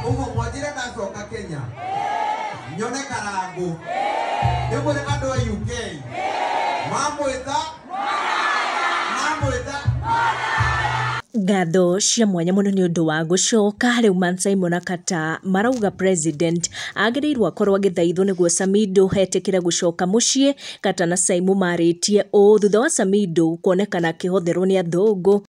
Ugo mwajire ndacoka Kenya. Nyone Karangu. Nimuri andu a UK. Mamwita. Ngatho cia mwanya muno ni undu wa gucoka riu Man Simon na Kata marauga president agirirwo akorwo agithaithwo niguo Samido hetekire gucoka mucii. Kata na Simon maritie o thutha wa Samido kuonekana akihotherwo ni athungu.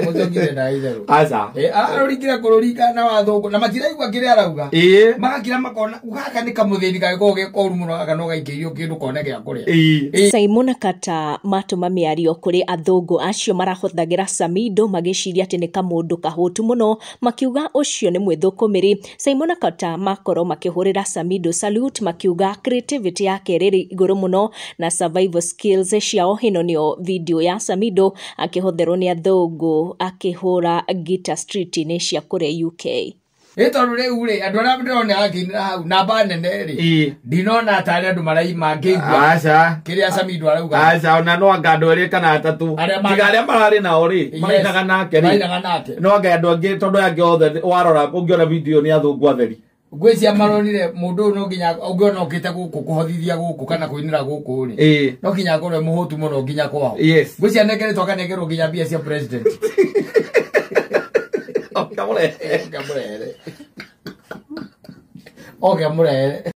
Muzongire na itherũ aca arorikira kurorika na wathungu na matiraigua kire arauga magakira makona ugaka ni kamuthini gagiko gekoru muno akano gaikirio kindu kone gya kuria. Simon na Kata matuma miario kuri athungu acio marahothagira Samido magiciria ati ni kamundu kahutu muno makiuga ucio ni mwithukumiri. Simon na Kata makoro makihurira Samido salute makiuga creativity yake riri iguru muno na survival skills ciao. Hino nio video ya Samido akihotherwo ni athungu akihura Gita Street ni cia kure UK. Ito rure andu ara ndona akinira hau namba nene ri ndinona atari andu maraima ngigwa aca kiria Samido arauga aca ona no anga andu eri kana atatu tiga aria marari nao ri mainaga nake no anga andu angi tondu yangi othe warora ungiona video ni athungu atheri ngwĩcia maronire mundu no nginya ungiona ukite guku kuhothithia guku kana kuinira guku ri no nginya ngorwe muhutu muno nginya kwao ngwĩcia negeretwo kanegerwo nginya bia cia president. Okay, amore.